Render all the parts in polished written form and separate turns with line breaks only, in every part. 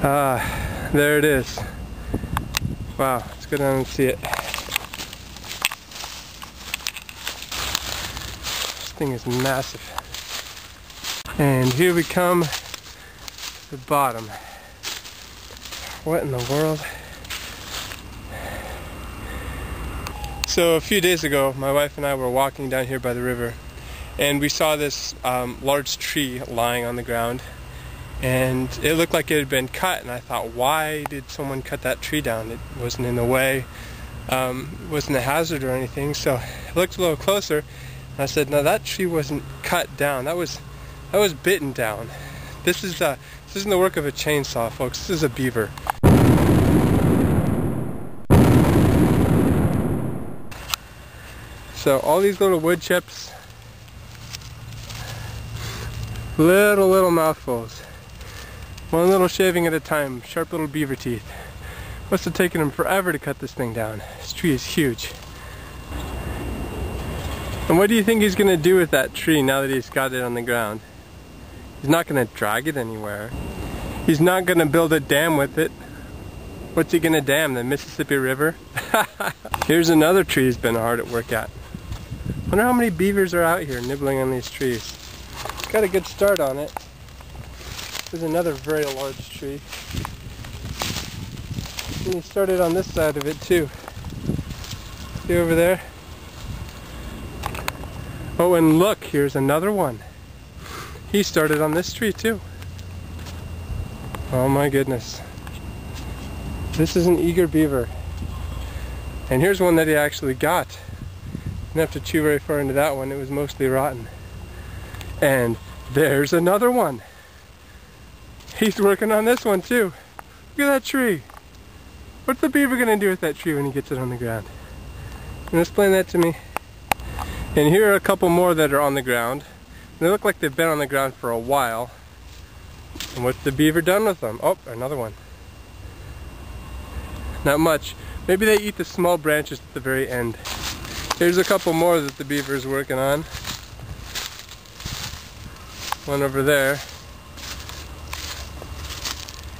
There it is. Wow, let's go down and see it. This thing is massive. And here we come to the bottom. What in the world? So a few days ago, my wife and I were walking down here by the river, and we saw this large tree lying on the ground, and it looked like it had been cut, and I thought, why did someone cut that tree down? It wasn't in the way, wasn't a hazard or anything. So I looked a little closer, and I said, no, that tree wasn't cut down. That was bitten down. This isn't the work of a chainsaw, folks. This is a beaver. So all these little wood chips, little mouthfuls, one little shaving at a time, sharp little beaver teeth. Must have taken him forever to cut this thing down. This tree is huge. And what do you think he's going to do with that tree now that he's got it on the ground? He's not going to drag it anywhere. He's not going to build a dam with it. What's he going to dam? The Mississippi River? Here's another tree he's been hard at work at. Wonder how many beavers are out here nibbling on these trees. Got a good start on it. There's another very large tree. And he started on this side of it too. See over there? Oh, and look, here's another one. He started on this tree too. Oh my goodness. This is an eager beaver. And here's one that he actually got. Didn't have to chew very far into that one, it was mostly rotten. And there's another one. He's working on this one too. Look at that tree. What's the beaver gonna do with that tree when he gets it on the ground? Can you explain that to me? And here are a couple more that are on the ground. They look like they've been on the ground for a while. And what's the beaver done with them? Oh, another one. Not much. Maybe they eat the small branches at the very end. Here's a couple more that the beaver is working on. One over there.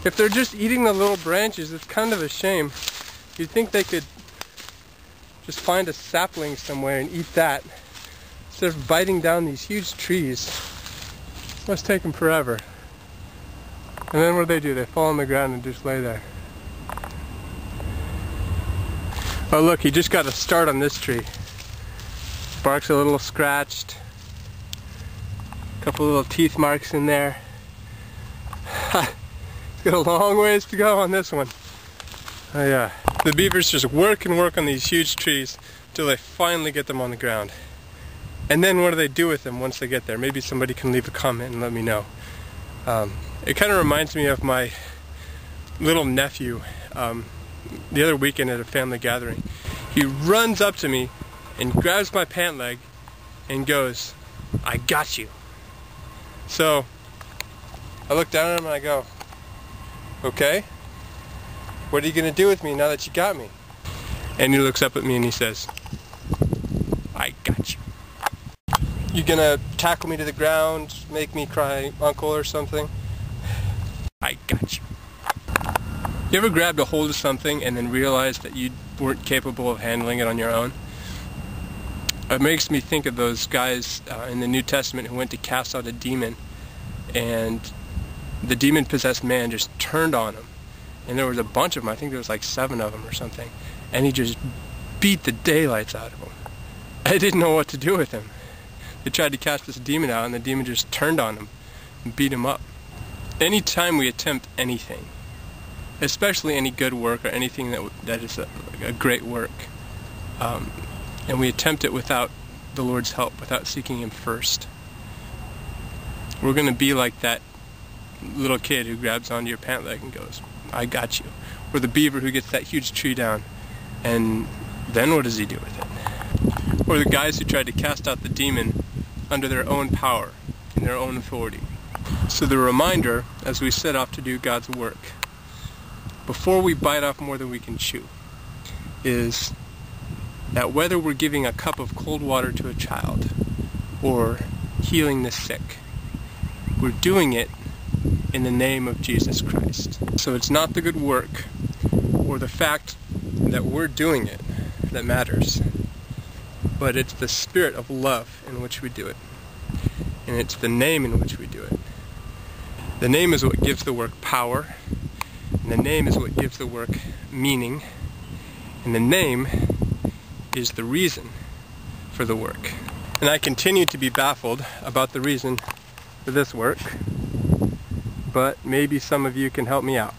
If they're just eating the little branches, it's kind of a shame. You'd think they could just find a sapling somewhere and eat that, instead of biting down these huge trees. It must take them forever. And then what do? They fall on the ground and just lay there. Oh look, he just got a start on this tree. Bark's a little scratched. A couple little teeth marks in there. He's got a long ways to go on this one. Oh yeah. The beavers just work and work on these huge trees till they finally get them on the ground. And then what do they do with them once they get there? Maybe somebody can leave a comment and let me know. It kind of reminds me of my little nephew. The other weekend at a family gathering. He runs up to me and grabs my pant leg and goes, "I got you." So I look down at him and I go, "Okay, what are you going to do with me now that you got me?" And he looks up at me and he says, "I got you." You gonna tackle me to the ground, make me cry uncle or something? I got you. You ever grabbed a hold of something and then realized that you weren't capable of handling it on your own? It makes me think of those guys in the New Testament who went to cast out a demon, and the demon-possessed man just turned on him. And there was a bunch of them, I think there was like 7 of them or something, and he just beat the daylights out of him. I didn't know what to do with him. They tried to cast this demon out and the demon just turned on him and beat him up. Anytime we attempt anything, especially any good work or anything that is a great work, and we attempt it without the Lord's help, without seeking Him first, we're going to be like that little kid who grabs onto your pant leg and goes, "I got you." Or the beaver who gets that huge tree down, and then what does he do with it? Or the guys who tried to cast out the demon under their own power and their own authority. So the reminder, as we set off to do God's work, before we bite off more than we can chew, is that whether we're giving a cup of cold water to a child or healing the sick, we're doing it in the name of Jesus Christ. So it's not the good work or the fact that we're doing it that matters, but it's the spirit of love in which we do it. And it's the name in which we do it. The name is what gives the work power, and the name is what gives the work meaning, and the name is the reason for the work. And I continue to be baffled about the reason for this work, but maybe some of you can help me out.